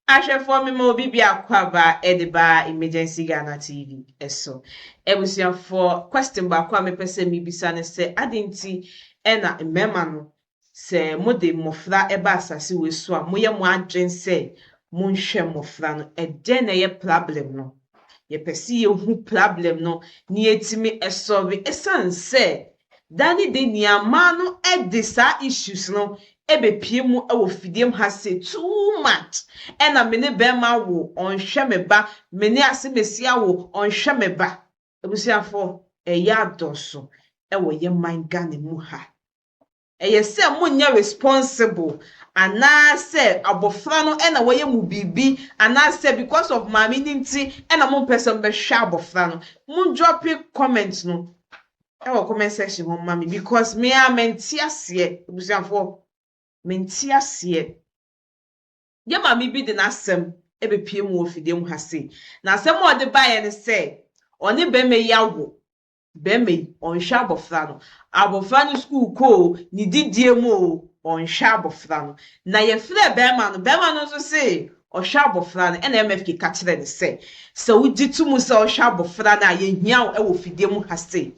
Ashe for me mo bibi akwaba ediba emergency Ghana TV eso. Ebusia for question ba kwa me pese mi bisa ne se adenti ena mema no se mode mofra eba asase wesu a moye mo adwen se monhwe mofra no ede na ye problem no. Ye pese ye hu problem no ni etimi esolve esanse dani de niama no edisa issues no ebe piemu ewo fidiem ha say too much ena mene bema wo onhwe meba mene asemesia wo onhwe meba ebusiafo eya adoso ewo ye mangane mu ha eye se munya responsible ana se abofra no ena wo ye mu bibi ana se because of mami ninti ena mo person be hwa abofra no mun drop comment no ewo comment section ho mami because me a mentiase ebusiafo mentiase ye mami bi de nasem ebe pie mu ofidem ha sei na asem o de baye ne se oni be me yawo be me onhwa abofra no school ko ni didie mu onhwa abofra no na ye frɛ be ma no so sei ohwa abofra no ena MFK ka kire ne se wudi se ohwa abofra na ye hiaw e wo fidem ha sei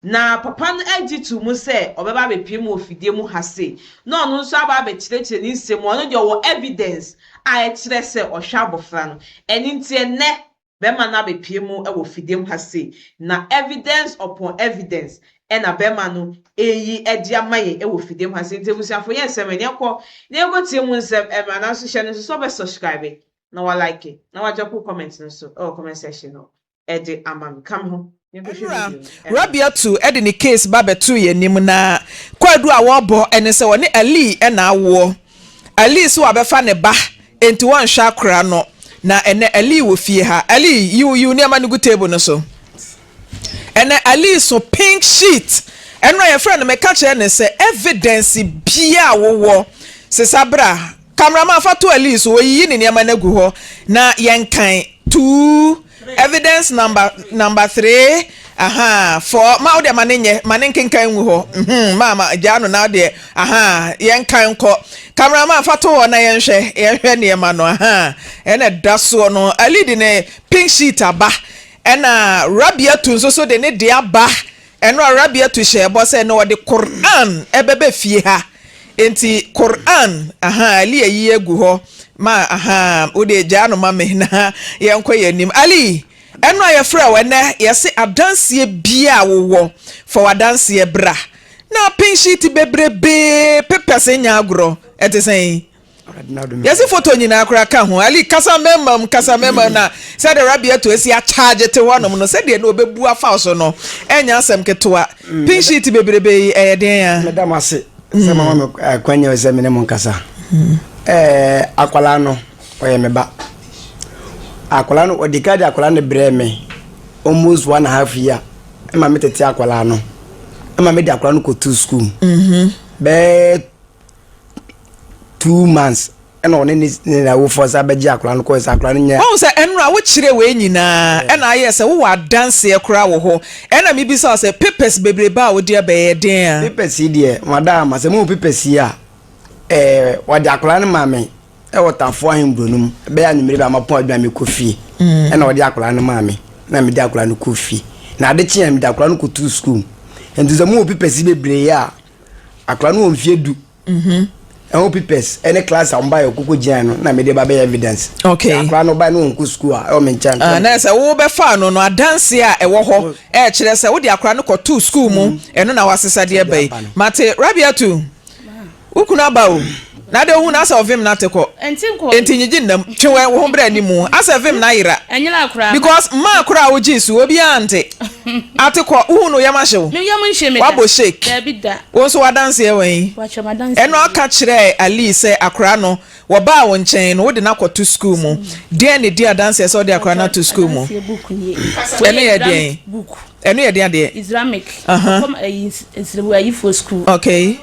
na papa no agitu mu se obeba be pie mu ofidie mu ha sei na onu nso aba be kirekire ni nsem onu de wo evidence a kire se ohwa abofra no eni ntie ne be ma na be pie mu e wo fidie mu ha sei na evidence upon evidence ena be ma no eyi edi amaye e wo fidie mu ha sei ntebusiafo ye nsem ne ko tie mu nsem e ma na so hye no so be subscribe na wa like na wa japo comment no so comment section no edi amam come home Rabia to edi ni case ba betu ye nim na kwadu a wo bo ene se woni Ali na awo Ali so abefa ne ba enti won hwa kra no na ene Ali wo fie ha Ali you ne ma no good table no so ene Ali so pink sheet eno ye friend me catch ene se evidence bia wo se sabra cameraman fa to Ali so yi ne ma na gu ho na yenkan 2 evidence number 3 for ma ode manenkenkan wu ho mama jano na ode yenkan ko cameraman fato ho na yenhwe ne ma no ene daso no Ali de ne pink sheet aba ena Rabia tu so de ne de aba eno Rabia tu she bo se no de Quran ebebe fie ha enti Quran Ali ayi egu ho ma ode jano mame na yenko yanim Ali eno ye fra wene yesi adansie bia wo for wadansie bra na pink sheet bebrebe papers nya agro etesen yesi photo nyina akra ka ho Ali kasa memam na said Rabia to esi a charge te wonom no said de na obebu afa so no enya asem ketoa pink sheet bebrebe den ya madam ase se mama kwanya we se mene mon kasa akwala no oye meba akwala no odikade akwala no breme almost 1.5 year ema metete akwala no ema me di akwala no go to school be 2 months ena one ni na wo force abeji akwala no ko esa akwala no nya won se enra wo kire we nyina ena aye se wo wa dance e kura wo ho ena mi bi se papers bebreba wo de be den papers die madam se mo papers ya wadi akwala no mame wotafo ahembronum be anumere ba mapon adwa me kofi na wadi akwala no mame na me di akwala no kofi na ade chia me di akwala no to school enti ze mo opipesi bebre ya akwala no mfie du opipes ene class amba yo kokko gian no na me di ba be evidence akwala no ba no nku school a o me nchan na se wo be fa no adanse a ewo ho kire se wo di akwala no to school mu eno na wasesa de bai mate Rabia tu ukuna ba o na de hu na asa ovim na teko enti nyigin nam twe wo bra ni mu asa ovim na yira enyela akura because ma akura wo jisu obi ante ateko hu no yama hyew me yama nhye me wabo shake da bida wo so wadanse e wen wacha madanse eno aka kire Ali se akura no wo ba wo nchen no wo de na to school mu de ne dia dance so de akura na to school mu eno ye de book eno ye de Islamic come Islamic for school okay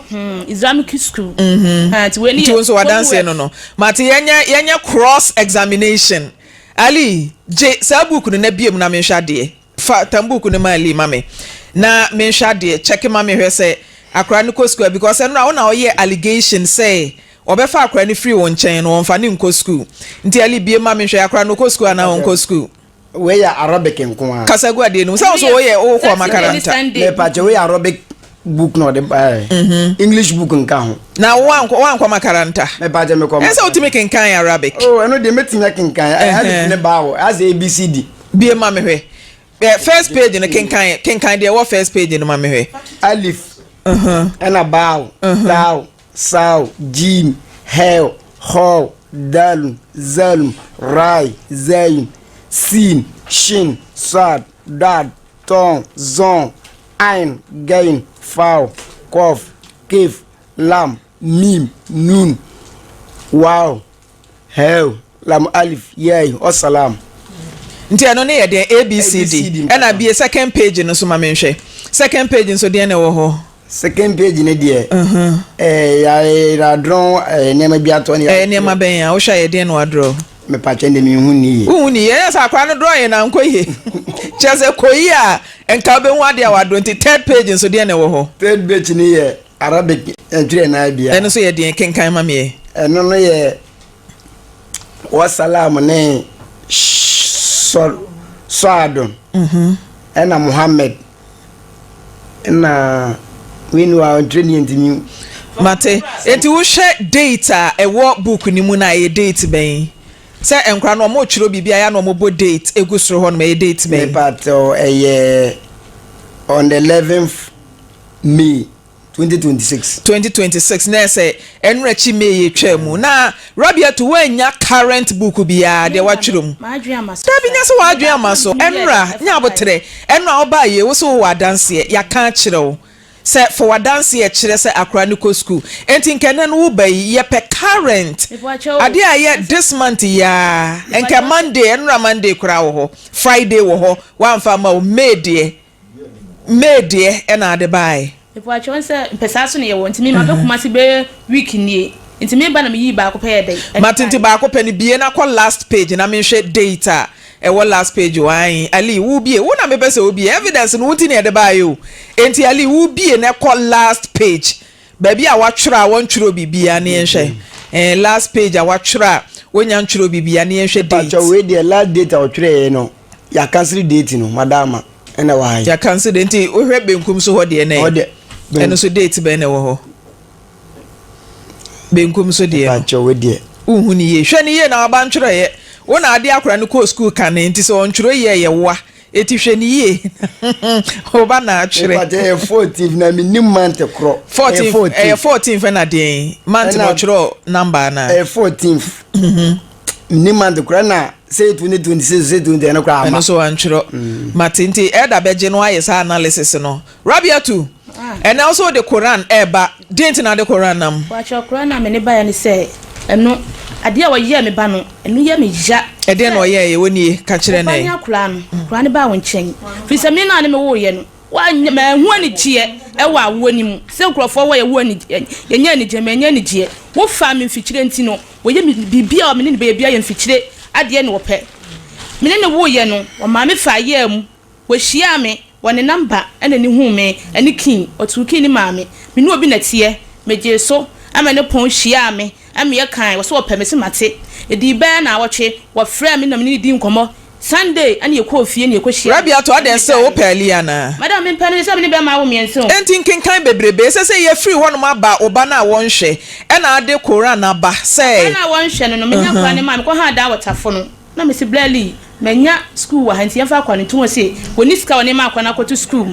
Islamic school ti so wadanse no mate yenya cross examination Ali je sa book no na biem na me hwa de fa tambook no ma Ali mame na me hwa de check mame hwe se akra no ko school because eno na wo na oye allegation say obefa akra ni free won chen no onfa ni nko school nti ali bie ma me hwe akra no ko school ana onko school we ya Arabic nko a kasagua de no so wo ye wo ko makaranta me pa che we Arabic book no de English book nka ho na wan makaranta me pa je me ko ense otimi kenkan Arabic eno de metinya kenkan as ne bawo as ABCD bie ma me hwe first page no kenkan de wo first page no ma me hwe alif ana bawo taw saw jim hell ho dal zalm rai zayn sin shin sad dad ton zon ein gain foul kof kif lam mim nun wow hell lam alif yay wassalam nti ano ne ye de ABCD na be second page no so ma menhwe second page so de na wo ho second page ne de ya draw nema biato ne nema ben ya wo hwa ye de no draw me pa twende mi hu ni ye sa kwa no draw ye na nkoye chese koyi a enka be hu ade a wa 23rd page so de na wo ho third page ni ye Arabic entry na bia eno so ye de kenkan ma me eno no ye wassalam ne Saadun ena Muhammad ena winu wa training ntimi mate enti wo hwe data e wo book ni mu na ye date ben se enkra no mo chiro bibia ya no mo bo date egusoro ho no me date ben but on the 11th May 2026 na say enrechi me ye twa mu na Rabia to wanya current book bia de wa twiro mu ma adwen amaso da binya so wa adwen amaso enra nya abotre enra oba ye wo so wa dance ya kan kire se for wa dance ye kire se akra ni ko school enti nkene no wo bayi ye pe current ade aye this month ya enka Monday enra Monday kura wo ho Friday wo ho wa mfa ma o May de ena ade bai If I chose Pesaso near one to me, my book must be week in into me, but I'm ye back up here. Martin Tobacco penny be na call last page and I mean share data and what last page wine Ali will be one of my best will be evidence and wouldn't near the bio. And Ali will be and call last page. Baby, I watch her, I want to be an share. And last page, I watch her when young children be an share date. Away the last date or tray, no, ya cancel date, no, madama. And why ya cancel date, we have been come so what the name. And so date be na wo ho benkum so de pancho we de uhuni ye hwe ne ye na aba ntwere ye wo na ade akora ne ko school kan nti so ntwere ye wa eti hwe ne ye oba na atwere but 14 na minimum month kro 14 na de month no twere number na 14 minimum month kro na say 2026 say 20 na kro ama no so antwere matinti eda beje no aye sa analysis no Rabia too. And also the Quran eba didn't na the Quran nam watch your Quran na me ne ba ya ni say eno ade a wo ye me ba no eno ye me ja e de no ye woni ka kire na ya Quran Quran ba won chen fi se me na ne me wo ye no wa ma hu ani gie e wa wo ni mu se nkrofo wo ye wo ani ye nya ni gie me nya ni gie wo fa me mfikire nti no wo ye me bibia o me ne bibia ye mfikire ade ne wo pe me ne wo ye no o ma me fa ye mu wo hia me one number ene ni hu me ene kin otu kin ni maame me no obi na tie meje so ama ne pon hia me ama ye kan wo so opemese mate edi ba na awotwe wo frɛ me na me ni di nkomo Sunday ane ye ko fie ne ye ko hia Rabia to ade se o pali ana madam me panu se me be ma wo mienso enti nkenkan bebrebe se ye free ho no ma ba oba na won hwe ena ade Quran na ba se na won hwe no me nya kwa ne ma me ko ha da wotafo no na me se blali menya school wa hanti yemfa akwa ne to se woni sika woni ma akwa na ko to school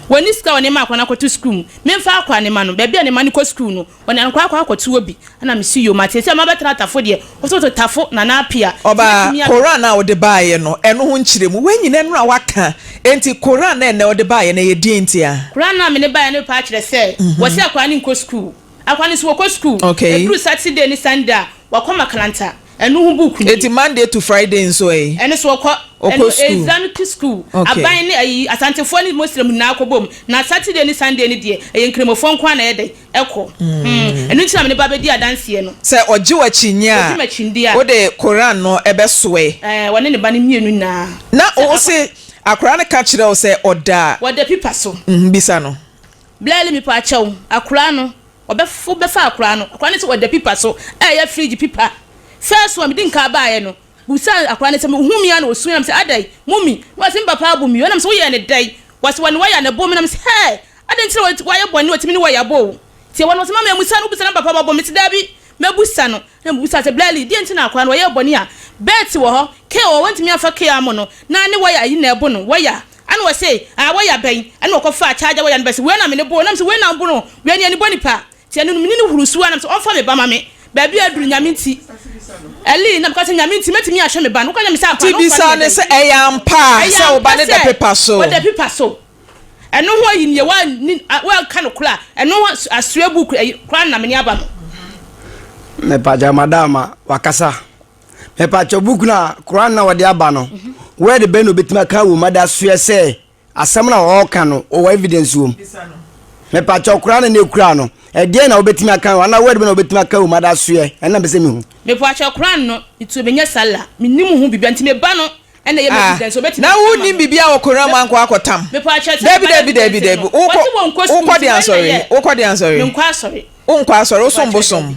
woni sika woni ma akwa na ko to school me mfa akwa ne ma no bia ne ma ne ko school no woni an kwa akwa to obi ana me si yo mate se ma betra tafo de o so to tafo na na apia oba Quran na wo de baaye no eno ho nkyiremu wanyina no a waka enti Quran na ene wo de baaye na ye dinti a Quran na me ne baaye no pa kire se wo se akwa ne ko school akwa ne so wo ko school through Saturday ni Sunday wa ko makalanta enu hu book ni eti Monday to Friday nso ene so ko Islamic school aban ni ayi asantefo ni muslim na akobom na Saturday ni Sunday ni de yenkremofo nkwa na yede eko enu ntina me ba be di adanse no se oje wachinya wo de Quran no ebe soe wone ne ba ne mienu na o se akora ne ka kire o se oda wo de pipa so bisa no blele mi pa chaw akora no obefu befa akra no akra ne se wode pipa so ya fridge pipa first one me din ka ba ye no busa akra ne se me humia na osu nam se adai mummy wase papa abu mi nam se wo ye ne dai wase won waya ne bo me nam se hey adai ntire wo ye boni otimi ne waya bo tie won wase mama emusa no busa na papa bo me ti dabi mebusa no na busa se blali di ntina akra no wo ye boni a bet wo ho ke wo wantimi afa ke amo no na ne waya yi na ebo no waya anu we say waya ben anu ko fa charger waya no be se we na me ne bo nam se we na bo no we ni boni pa tie no me ni hurusu nam se on fa me ba ma me ba bi aduru nyame nti eli na because nyame nti metimi ahwe me ba no kwa nyame se apa no tibisa ne se eyampa se wo ba ne de paper so wo de paper so eno ho yi ne wa ka no kula eno asue book kula na me ni aba no me pa ja madama wakasa me pa cho book na kula na wo de aba no where the ben obetima ka wo mada sue se asem na wo ka no o evidence wo me pa cho kula na ne kula no e de na obetima ka wo na where the ben obetima ka wo mada sue e na be se mi hu me pa cho kula no itu be nya sala me nimu hu bibia nti me ba no ene ye evidence obetima na wo ni bibia okora man kwa akotam me pa cho David uko de ansori me nkwa sorry unkwa asori osombosom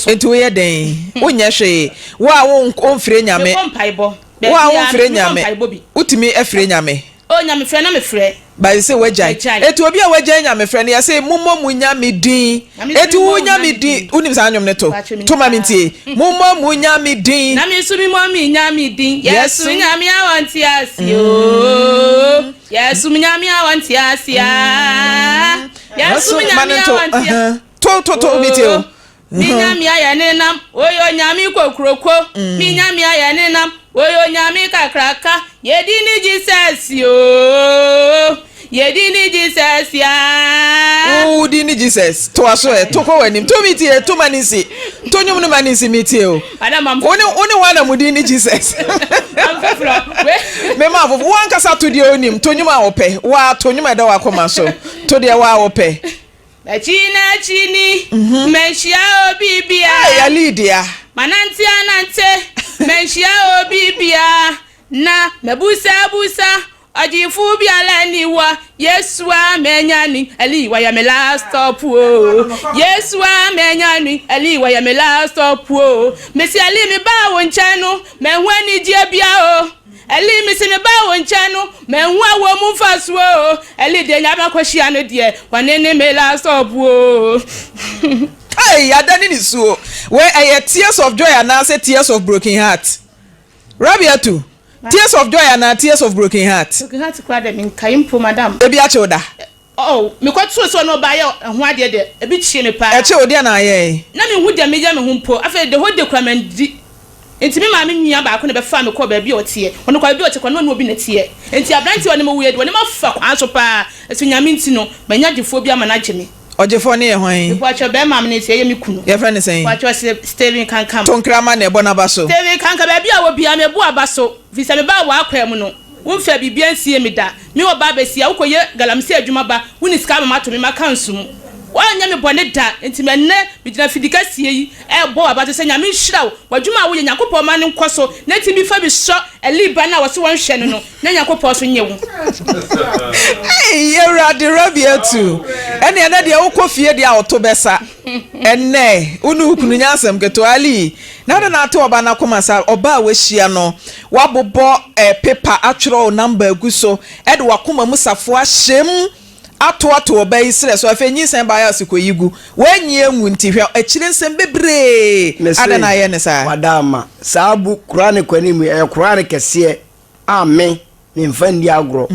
etu ye den unya hwe wo mfire nyame wo mfire nyame utimi efire nyame o nyame frɛ na me frɛ ba se wajai etu obi a wajai nyame frɛ ne ya se mummo munya me din etu wunya me din unim sa anyom ne to ma mintie mummo munya me din na me so mi mo mi nya me din yesu nyame awanti asio yesu nyame awanti asia yesu nyame awanti to mitio minyami aya nenam oyo nyami kokroko minyami aya nenam oyo nyami kakraka yedini Jesus yo yedini Jesus ya dini Jesus to aso to ko wanim to mitie to manisi to nyum no manisi mitie adam oni wana mudini Jesus me ma fo wan kasa to de onim to nyum a ope wa to nyum da wa koma so to de wa ope chini menshia obibia ya Lydia mananti anante menshia obibia na mebusa ajifu biala niwa Yesu amenyani aliwa ya me last stop o Yesu amenyani aliwa ya me last stop o mesi ali mi ba wo nchanu menhwani die bia o eli mi se me ba wo nchanu menhwa wo mu faso o eli de nyama kwahia no de wanene me last stop o ai adani ni suo we tears of joy and say tears of broken heart Rabiatu tears of joy and tears of broken heart kwa de min kayimpo madam ebi a choda me kwatu so no ba ye ho ade de ebi chie me pa e che odi na ye na me hu de me ja me hu mpo afa de ho de kwa mandi enti me ma me nwia ba ko ne be fa me ko ba bi otie ono kwa bi otie kwa no obi na tie enti abranti woni mo weird woni ma fa kwa so pa esunyame nti no manya gifo bi ama na gye Ojefo ne ye hwan ko acho be ma me ne tie ye me kunu ye friend say ko acho Steven kankam tonkrama na ebo na baso Steven kanka ba bi a wo bia me bo abaso visa me ba wa akwam no wo mfa bibia nsie me da me wo ba besia wo koye galamse adwuma ba woni sika ma to me maka nsum wanya me bone da enti me ne bigina fidika sie yi e bo abato se nyame nhiraw wadwuma wo ye yakopɔ ma ne nkoso na ti bi fa bi so eliba na wo se won hwɛ no na yakopɔ so nyewu ye radi Rabiatu ene na de wo kofie de a oto besa enne unu kunu nyansem keto ali na de na ate oba na koma sa oba we hia no wabobɔ paper atwero number aguso e de wakoma musafo ahyem ato obai sire so afa nyisan ba ya sikoyigu wanyi enwu ntihwe akire nsem bebre ada na ye ne sa wadama sabu Qur'an kwanimu Qur'an kese amen mfa ndi agro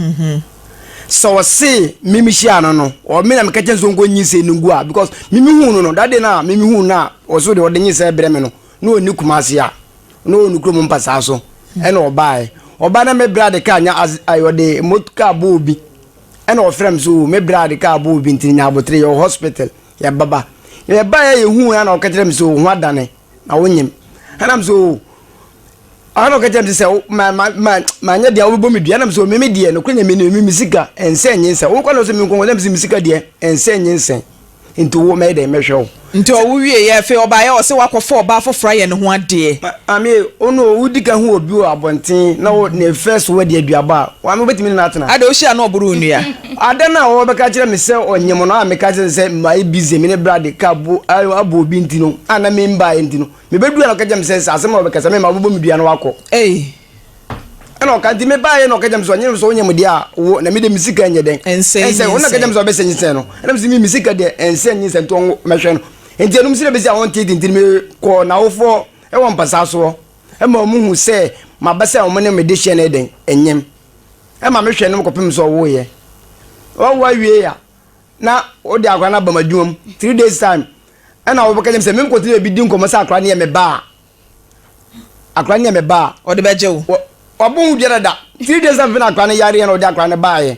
so se mimi hia no o me na me kache nso ngo nyise ngu a because mimi hu no dade na mimi hu na o so de o de nyise bre me no na oni kumase a na oni krom mpasa so e na oba na me brade ka nya ayode motka bobi ena ofrem so me brade ka bobi ntinya abotre yo hospital ya baba ya ba ya hu ya na okatrem so hu adane na wonyem anam so ano kajem se ma nya dia obo medua nam so me die no kwanya me me sika ense nyense wo kwa no so me nkonwo dem se sika die ense nyense nti wo me de me hwe nti o wie ye fe oba ye o se wakofo oba fofra ye ne ho ade ame ono wudi ka ho obi o abonten na wo ne first word aduaba wa me betimi na atena ade o hia na oburu nua ada na wo be ka kire me se onyem no me ka kire se mai busy me ne brad ka bo abo obi ntino ana me mba ntino me bedu na ka jam se asem wo be ka se me ma bobo me dua no wako eno ka di me ba ye no ka jam so nyem so onyem dia wo na me de misika nye den ense wo na ka jam so be se nyise no na me misika de ense nyise to mehwe no enti enum sire be se awon ti di me ko na wo fo e won pasa so e ma mu hu se ma ba se wo ne me de hye na den enyem e ma mehwe no ko pem so wo ye o wa wie ya na o de akwa na ba madwum 3 days time e na wo be ka jam se me ko ti bi di nko sa akwa ne me ba o de beje wo Obu biara da 3 days after akwa ne yare na odi akwa ne baaye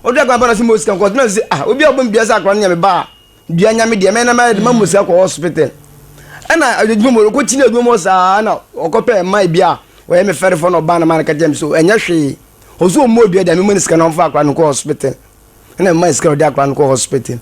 odi akwa ba na simo sika ko na se obi obu biasa akwa ne me ba dua nya me de me na ma de mamusika ko hospital ana adwuma mo ko tina adwuma sa na okope mai bia we me fere fo no ba na ma ka jem so enya hwe ozo mo dua da me mo sika na mfa akwa no ko hospital na mai sika odi akwa no ko hospital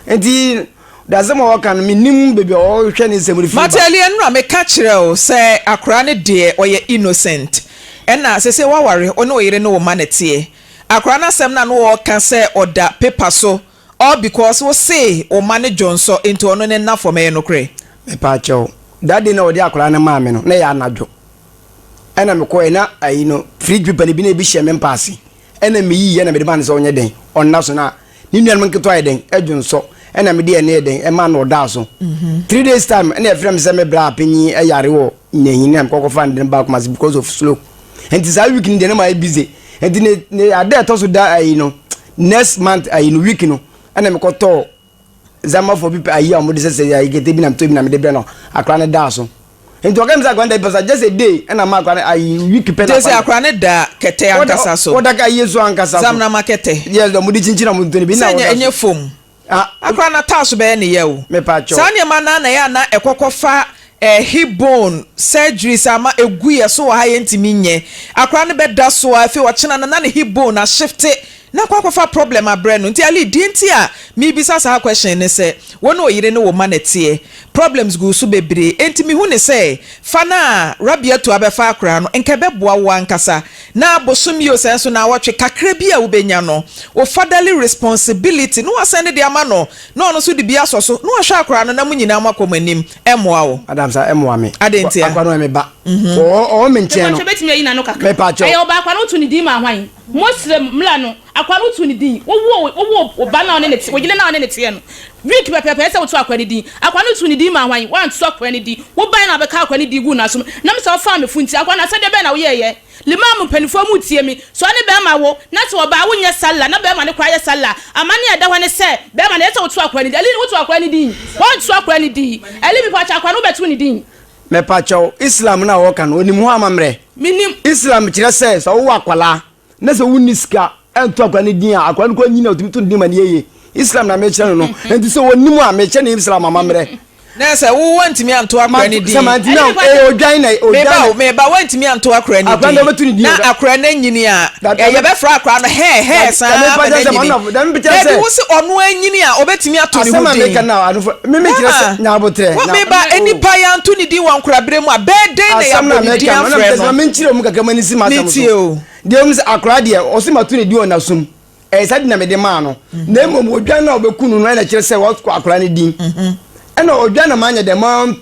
enti da zama wakan minim bebe o hwe ne semuri fi Mateli enra me ka kire o se akra ne de oye innocent ena sese waware ono oyire no wo manete akra na sem na no wo ka se oda paper so all because we say o manage onso into ono ne na for me no kre me pa cho daddy na odi akra na maame no na ya anadwo ena me ko ena ayi no fridge people bi na bi hye me mpaase ena me yi ye na me de ban so onye den onna so na ni nuan me keto ayden adwunso ena me de ene den e ma no da so 3 days time ena efra me se me bra panyi ayare wo nyanyin am kokko fan den back mas because of slow and this week in the na busy and ne ade to so da ayi no next month ayi no week no ena me koto zama for people ayi am de say ayi gete bi na to bi na me de bre no akra ne da so and to game say gwanda person just a day ena ma akra ayi week pe na just akra ne da kete ankasa so oda ka yesu ankasa so zamna market yes do mudi chinchina mu to ni bi na oda enye fom akra na taso be ne ye o me pa cho sanya ma na ya na ekokofa hip bone surgery sama eguye so ha ye ntimi nye akra ne beda so afi wo chena na ne hip bone na shift na kwakofa problem abre no nti ali di nti a mi bisa sa question ne se wono oyire ne wo manete problems go so bebre enti mi hu ne se fana rabia to abefa akra no enke beboa wo ankasa na bosom yo se so na wotwe kakra bi a wo benya no wo fatherly responsibility no asende de ama no no so de bi asoso no ahwa akra no na munyina amakomanim emoa wo adam sa emoa me adenti akwa no me ba o me nche no me pa cho ayo ba akwa no to ni di ma hwan Muslim mla no akwa no to ni di wo ba na one ne ti wo gile na one ne ti no week pepe se wo to akwa ni di akwa no to ni di ma hwan wan to akwa ni di wo ba na be ka akwa ni di gu na so na me se wo fa me funti akwa na se de be na wo ye limam panifo mu tie mi so ne be ma wo na te wo ba wo nya salla na be ma ne kwa ye salla amane ya da hwane se be ma na se wo to akwa ni di ali wo to akwa ni di wo to akwa ni di ali bi pa cha akwa no be to ni di me pa cho islam na wo kan oni mu amamre minim islam kire se so wo akwala na se wo niska ento akwa ni din akwa ko nyina otumi to din ma ne ye islam na me kire no enti so woni mu a me kire ne islam amamre na se wo wantimi anto akra ni din samanti na odwan na odwan me ba wantimi anto akra ni din na akra na nyini a ye be fra akra no he sa me wo se ono anyini a obetimi ato ni hu din me kire se nya abotre me ba enipa ya anto ni din wan kra bre mu a be den na ya bo din afre no me nkire mu kaka mani sima sam so de mu se akra de o se mato ni din ona sum sa di na me de ma no na mo odwan na obekunu no na kire se wo akra ni din ena odwa na manya de man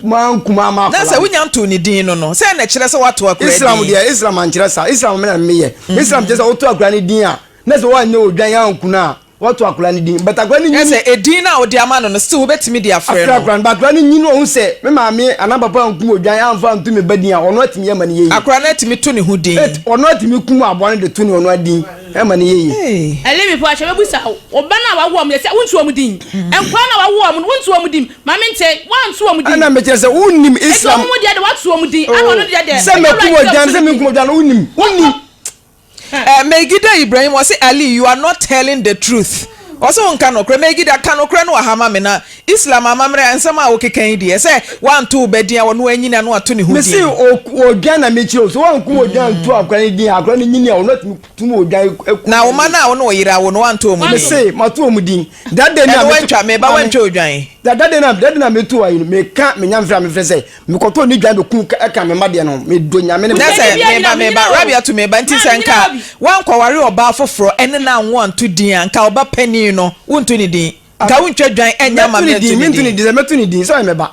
kuma ma na se wunya nto ni din no se na kire se wato akra islam dia islam an kire sa islam me na meye islam je se oto akra ni din a na se wa ne odwa ya nkuna wato akra ni din but akra ni nyin se edin na odi ama no still betimi dia frɛ no akra but akra ni nyin o se me ma me anabapa nkuma odwa ya mfa nto me badin a ono atimi ya ma ne ye akra na atimi to ne hu din ono atimi kuma abone de to ne ono adin e ma ne ye elemi po ahwe busa oba na wawo am se wontu am din enkwa na wawo am wontu am din ma me nte wantu am din ana me kire se unnim islam mo dia de watu am din ana ono dia de se me kuma odwa se me kuma odwa unnim Megida Ibrahim was say Ali, you are not telling the truth. Also on Kanokre, Megida Kanokre no Hama mena Islam amamre ansama wo kekan di say wan to bedi a wono anyina no ato ne hu di. Me say odwan na me chi so wan ku odwan to akran din akran ni nyini a wono tum odwan na wo ma na wono yira wono wan to mu. Me say ma to mu din. That day na me twa me ba wan to odwan. That day na me to ayi me ka me nyamfra me frɛ say me koto ni dwan be ku ka me ma de no me do nyame ne me say me ba Rabia to me ba nti senka wan kwaware oba foforo ene na won to din anka oba pani no wonto ni din ka wontwa dwan enya ma me to ni din meto ni din so me ba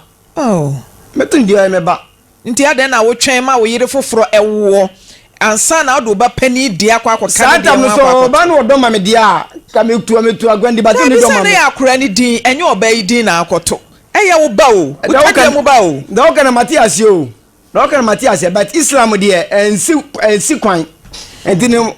meto ni din me ba nti ade na wo twen ma wo yire foforo ewo ansa na odo ba pani dia kwa ka dia no so ba no odo ma me dia ka me tu agwandi ba ni do ma me ya akura ni din enye oba yi din na akoto eye wo ba o wo mu ba o da wo kana Matias yo da wo kana Matias but Islam dia ensi kwan entini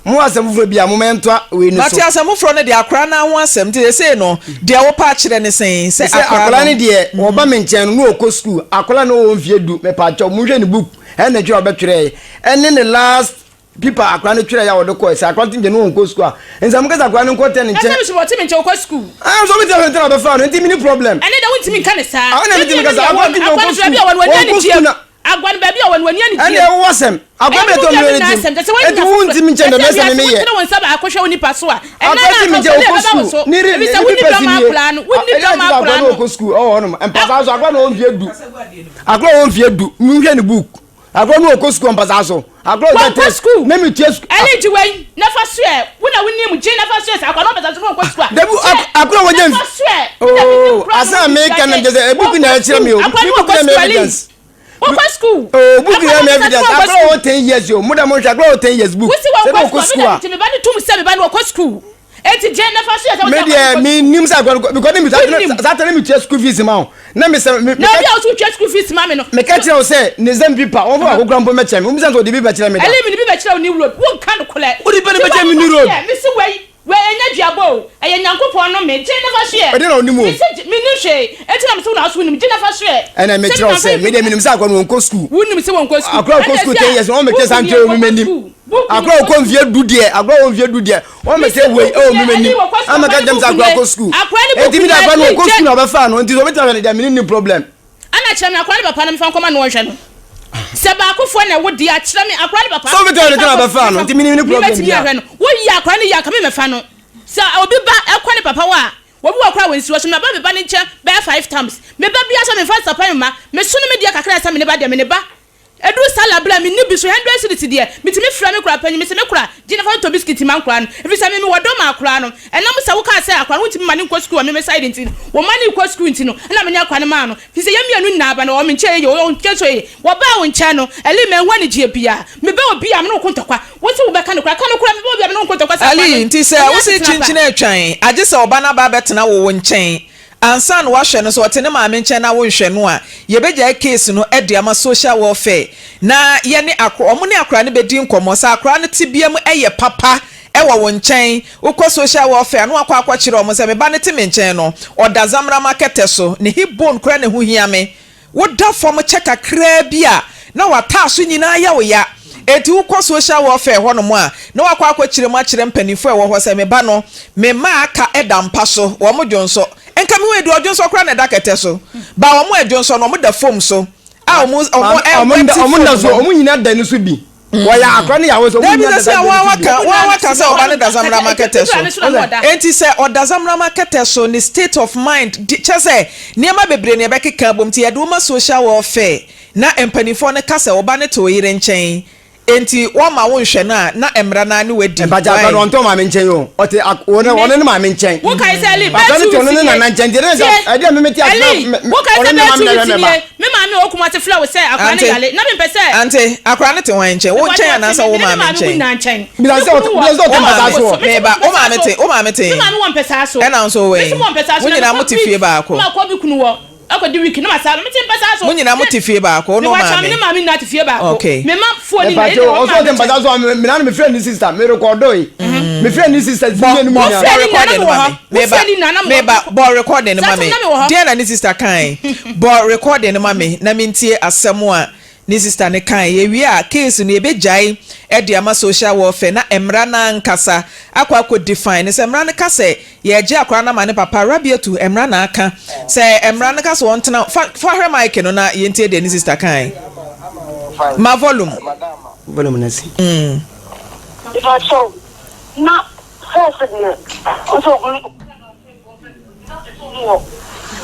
mo asem fo bia mo mento we ni so Matias amofro ne de akra na ho asem ti say no de wo pa kire ne sen say akra ne de wo ba me nchen no okọ school akra no wo mfie du me pa cho mo hwe ni book e na twa obetwere ene ne last people akra ne twere ya wo de ko say akra tin je no okọ school ensam ka akra ne ko ten nchen ese so me nche okọ school so me tell na be fa no enti mini problem ene da wonti mi kan sa na me tell ka sa akra tin okọ school agwan baby a won ani die ene wasem agwan be to me ni enti wonti mi nchen do me say me ye won saba akohwe woni paso a ena na nche okọ school ni bi say woni do ma plan woni do ma plan okọ school oh no empasa so agwan no mfie du agwan no mfie du mi hwe ni book agwan no okọ school empasa so agwan no test na mi tie school ele ji wen na fa so e wona woni mu je na fa so e agwan no empasa so okọ school debu agwan wo je oh asa me kan na je book na kire mi o book na me evidence okọ school book na me evidence agwan wo 10 years yo muda mo agwan wo 10 years book se okọ school me ba ni tum se me ba ni okọ school eti je na fa so e me dia mi nim sa agwan because me that time me tie school fees ma na me say me na bia o tie school fees ma me no me ka tell o say ne zam pipa o fa agogran bo me chem o mi say so di bi be kire me da ele mi ni bi be kire o ni road won kan kole o di be chem ni road me si we enya duabo eye nyankopon no me je na fa so e o di na oni mu me ni hwe eti na me so na so ni je na fa so e ena me kire o say me dia me nim say agwan won school won say won school akra ko school 10 years o me kire san tell o me nim akra ko mfie du de akra o mfie du de o me say we o me nim amaka dem say akra ko school enti mi da agwan won school na be fa no enti so me tell na me nim problem ana kire me akra ne papa na me fa nkoma no hwe no se ba akofo na wo di a kire me akra ne papa so me tell na be fa no enti me nim problem ya wo yi akra ne ya ka me fa no sa obi ba ekwa ne papa wa wo bi wakra wensi wo so me ba me ba ne nche be 5 times me ba bia so me fa sapa ma me so no me dia kakra sa me ne ba dia me ne ba edu sala bla me ni bi so 100 cedis dia mitimi fra me kura panyi me se me kura gina fa to biscuit man kura no efi sa me wodo ma kura no enam sa wo ka sa akwa no timi mane ko school me side ntin wo mane ko school ntin no na me nya akwa ne ma no fi se yamianu na ba no wo me nche ye wo nche so ye wo ba wo nche no eli me hwa ne gie bia me be obi am no ko ntokwa wo ti wo be ka no kura me be obi am no ko ntokwa sa ali nti se wo se chinchina atwan age se oba na ba betena wo nchen ansan wa hwe no so otene ma me nchen na wo hwe no a ye beja case no e de ama social welfare na ye ne akro omo ne akra ne bedi nkomo sa akra ne tibiam eye papa e wo nchen ukọ social welfare no akwa kire omo se me ba ne timi nchen no oda zamra market so ne hibon kra ne hu hia me wo da fom cheka kra bia na wata so nyina ya wo ya eti ukọ social welfare ho no mo a na wakwa kire mo akire mpanifo e wo ho se me ba no me ma aka eda mpa so wo mo dwonso enka mi we do odwonso kra na da kete so ba wo mo adwonso no mo da fom so a omo da so omo nyina da ni so bi wo ya akra ne ya wo so omo nyina da so wa ka se oba ne da zamra market so enti se oda zamra market so ni state of mind che se niam bebre ne be keka bom ti ye do ma social welfare na empanifo ne ka se oba ne to yire nchen enti wo ma wo nhwe na emra na ne wadi baja ba no nto ma me nchen yo ote one ne ma me nchen wo kai se ali ba to ne ne na nchen dire e de me meti asna wo kai se be me ma me okuma te flower se akwa ne yale na me pese ante akwa ne te wan nchen wo nchen na sa wo ma me nchen bi la se o te ma so me ba o ma me te me ma me won pese so e na nso we wo nyina mo te fie ba ko ma ko bi kunu wo akodi week na masa me te pese so wo nyina mo te fie ba ko no ma me ma me na te fie ba ko me ma phone na e o so te pese so me na me friend sister me record yi me friend sister zie ni mo ya me ba bo recording ni mama dia na ni sister kan bo recording ni mama na me ntie asem a ni sister ne kan ye wi a case no ebejai e de ama social warfare na emra na nkasa akwa define se emra ne ka se ye je akwa na ma ne papa Rabiatu emra na aka se emra ne ka so wontena fa hwe mic no na ye ntie de ni sister kan ma volume na si if I show na first ne also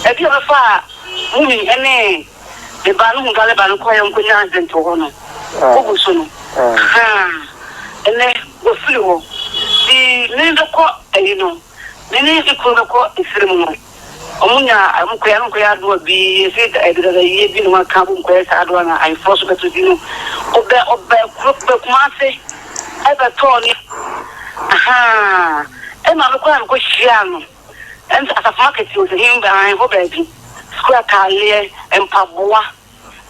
ebi o fa mumi ene e ba no ngale ba no kwa yo nkonya nzento ho no oguso no ene o fili ho di ne ndoko no ne ikuru ko isiri mu omunya amkoya do bi se da ye bi no ka bu nkoya sa do na ai force betu di no obe kuma se e ba to ni e ma ko shia no and as a market you the him behind for baby square kalie and paboa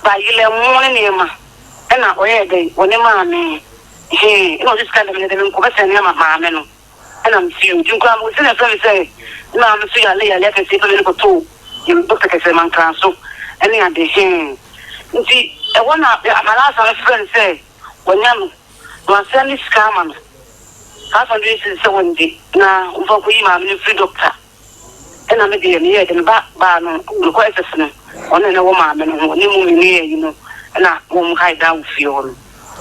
by ile morning ma and na oye dey woni ma me this kind of them ko bese na ma me no and I'm see you kwa mo say na am see ya can see for to you doctor ke say man kan so and ya dey nti e wona amala sa friend say wonyam no send this scam ka so this is so ndi na umfa ko yi ma me free doctor and I'm a and back no request on and a woman and I won't hide down for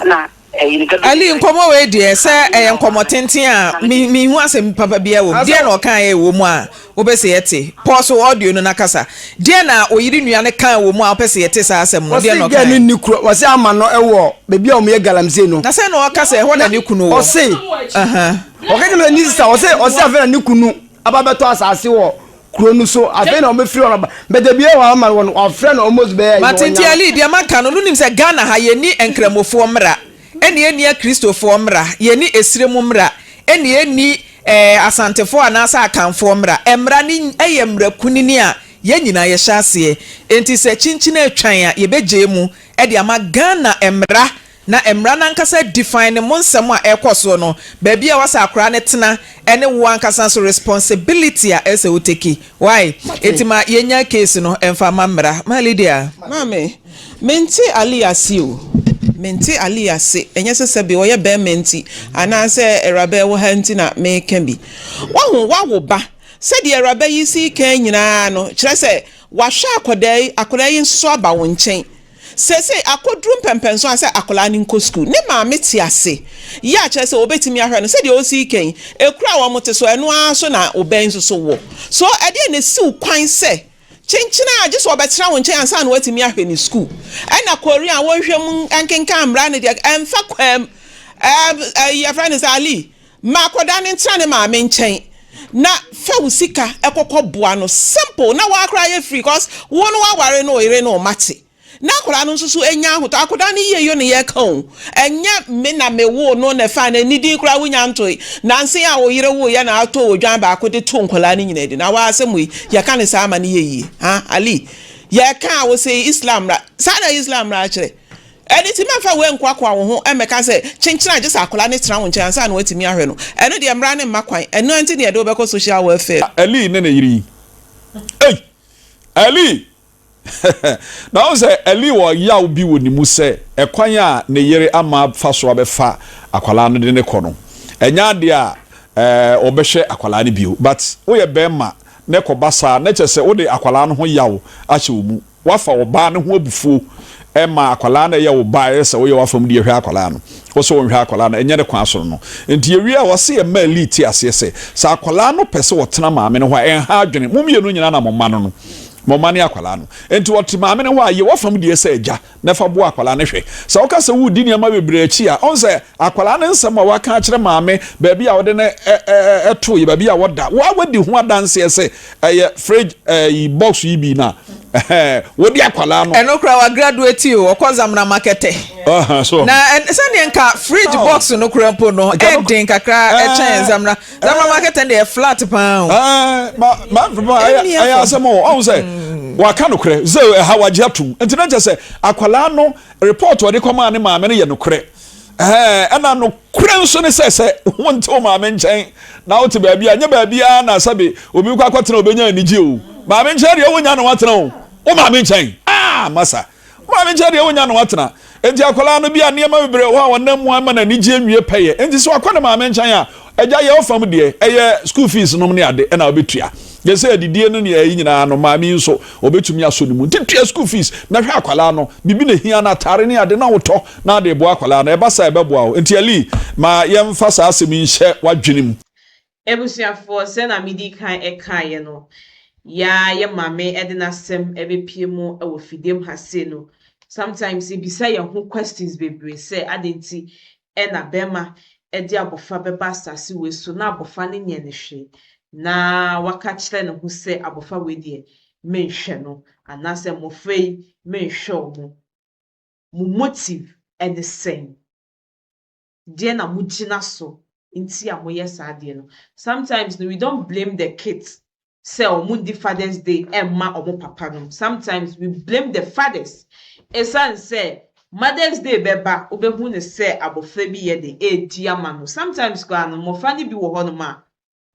na Ali nkomo we de se nkomo tenten a mi hu asem papa bia wo de na okan e wo mu a wo be se yete pause audio no nakasa de na oyiri nua ne kan wo mu a wo pe se yete sa asem no de na okan ni nikuro wo se ama no ewo bebi a o me galamse no na se na okasa e ho na ne kunu wo o se okay no ni sister o se afa na ne kunu ababeto asase wo kronu so afa na o me free on but the bia wa ama won o friend almost be Matenti Ali de maka no nim se Ghana ha ye ni enkramofo mra eni Christofo mra ye ni esiremu mra eni asantefo anasa akanfo mra emra ni eyemra kunini a ye nyina ye hyase enti se chinchina atwan a ye beje mu de ama Ghana emra na emra na nkasa define mo nsem a ekoso no ba bia wasa akora ne tena ene wo ankasa so responsibility a ese uteki why etima yenya case no emfa mamra ma Lydia mame menti ali ase enye sese bi wo ye be menti anase erabe wo hanti na me kan bi wo ba se de erabe yi si kan nyina no kire se wa hwa akoda yi nso aba wo nchen se akodrum pempenso ase akola ni nko school ne ma meti ase ya kire se obetimi ahwe no se de o si kan ekura wo mote so eno aso na oben so wo so e de na si kwan se chinchina just obetra won chen ansa na watimi ahwe ni school na korea won hwem ankenka amra ne de emfa kwam ya friend Ali ma koda ne ntra ne ma me nchen na fa usika ekokọ boa no simple na wa akra ye free cause won wa ware no ire no mate na akora no nsusu enya ahoto akoda ne ye yo ne ye kan enya me na me wo no na fa na nidi kura wunya ntoi na nse a wo yire wo ya na ato odwan ba akode to nkola ne nyina di na wa asem ya kan ne sa ma ne ye Ali ya kan wo say Islam ra sada Islam ra kire eni ti ma fa we nkwa wo ho emeka se chinchina just akola ne tra wo nche ansa na watimi ahwe no eno de mra ne makwan eno anti ne de obeko social welfare Ali ne yiri Ali na o say Ali wo ya obi woni mu se ekwan a ne yere ama fa so abefa akwala no de ne kɔ no enya de a obehwe akwala ne bio but wo ye bema ne kɔ basa ne kyese wo de akwala no ho yawo ache wo mu wafa oba ne ho abufuo ema akwala na ye wo ba ese wo ye wafam de hwe akwala no wo so wo hwe akwala na enye de kwa so no enti ewi a wo se ye ma elite ase se sa akwala no pese wo tena maame no ho enha adwene mumienu nyina na momma no momani akwala no enti woti maame no ho a ye wafam de ese agya na fa bo akwala ne hwe sa wo ka se wo di ne ma bebre achi a on se akwala ne nsem a waka akere maame ba bia wo de ne eto ye ba bia wo da wo awadi ho adanse ese eye fridge box yi bi na wodi akwala no eno kura wa graduate o okozam na market so na send nka fridge box no kura mpo no edin kakra chen zamna market and the flat pound I asemo on say wa ka no kure ze ha waje atum enti na se akwala no report wodi koma ne maame no ye no kure ana no kure nso ne se wonto maame nchen na wote ba bia nya ba bia na sabe obi kwa kwatena obenya anije o maame nchen de wonya na watena o maame nchen masa maame nkyɛ deɛ wonya no watena enti akwala no bi a nneɛma bebree wɔ a wɔnam mu ama na ni gye nwie pɛyɛ enti so akɔ ne maame nkyɛn a agya yɛ ofam deɛ ɛyɛ school fees nom ne ade ɛna obetua yɛsɛ adidie no ne ɛyi nyinaa no maame nso obetumi aso ne mu nti tua school fees na hwɛ akwala no bibi na hia na atare ne ade na wotɔ na ade bo akwala no ɛba sa ɛbɛboa wo enti ali ma yɛmfa saa asɛm nhyɛ wadwene mu ebusuafoɔ sɛ na midi kan ɛkaeɛ no ya ye mame edina sem ebepie mu ewo fidem hase no sometimes ibisa ye ho questions bebre say adenti e na bema edi abofa beba asase we so na abofa ne nye ne hwe na waka kire ne ho say abofa we de menhwe no anase mofrei menhwe mu motive and the same de na mugina so nti a moye saade no sometimes we don't blame the kids. Say omundi Father's Day emma omo papa no. Sometimes we blame the fathers. Esan say Mother's Day beba obehu ne say abofra bi ye de edi ama no. Sometimes kwa no mofa ni bi wo ho no ma.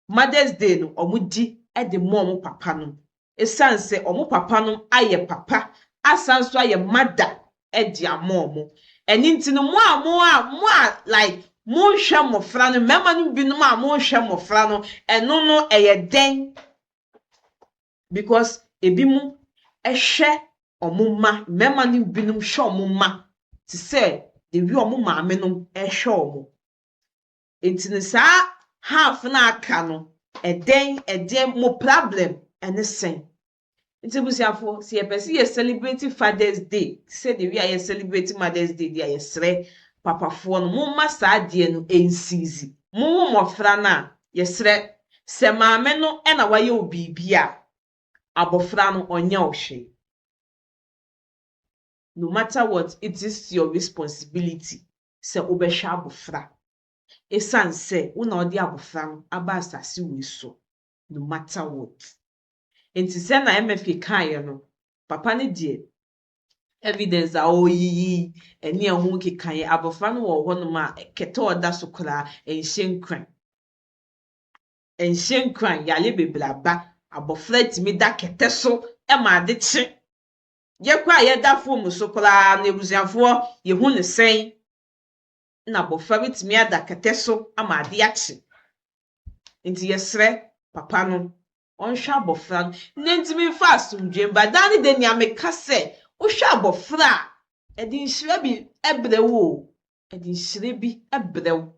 Mother's Day no omudi e de mo omo papa no. Esan say omo papa no aye papa asan so aye mother e di ama omo. Eni nti no mo a like mo hwe mofra no mema no bi no ma mo hwe mofra no eno no eye den because ebimu ehwe omuma mema ni binum hwe omuma to say the wi omuma amenum ehwe omo entine sa half na aka no eden mo problem ene sen enti busiafo se yepese ye celebrate Father's Day say the wi are celebrate Mother's Day dia yesre papafo no mumma sa de no ensizi mu mofra na yesre se maame no ena waye obibia abofra no onye ohwe no matter what it is your responsibility se obehwe abofra esan se una odi abofra no aba asase we so no matter what enti se na MFK kan no papa ne die evidence a oyi eni ehun kikan abofra no wo ho no ma kete oda so kra enhyenkran yale beblaba abofra timi da kete so e ma de chi ye kwa ye da fom so kra na ebusiafo ye hu ne sen na abofra bitimi ada kete so ama de achi nti yesre papa no onhwa abofra no ntimi fast mdwemba dan de nia meka se ohwa abofra edi nhire bi ebrewo edi nhire bi ebrewo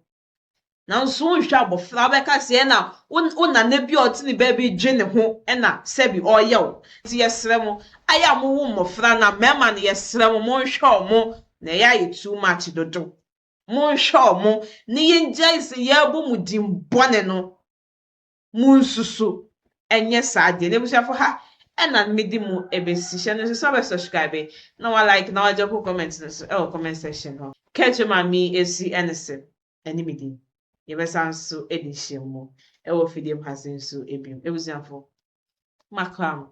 na nso ohwa abofra beka se na una na bi otini baby dwene ho na sebi oyew ti yesre mo aya mo wo mofra na mema na yesre mo nhwa mo na ya ye too much dodo mo nhwa mo ni yenjai se ya bo mu dimbone no mu nsusu enye saade ne busiafo ha ena medi mu ebesisha no so be subscribe na wa like na wa drop comment no so comment section ho catch mami esi enese eni medi ye be sanso edition mo e wo fidiem hasen so ebim ebusiafo makam